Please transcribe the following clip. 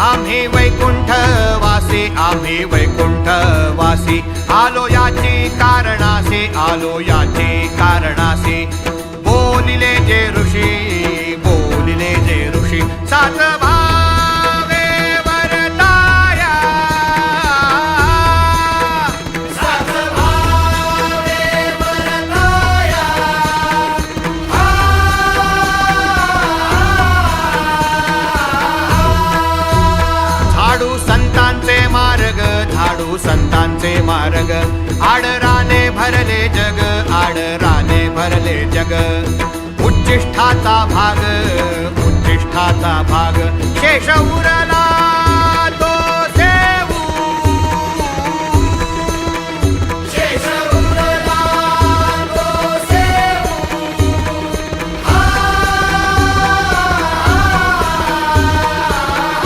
आम्ही वैकुंठ वासी, आम्ही वैकुंठ वासी, आलो याची कारणासी, आलो याची कारणासी, बोलिले जे ऋषी, बोलिले जे ऋषी, सात भावे वरताया, सात भावे वरताया, झाडू संतांचे मार्ग, झाडू संतांचे मार्ग, आडराने भरले जग, आडराने भरले जग, उच्चिष्ठाचा भाग, उच्चिष्ठाचा भाग, शेषऊर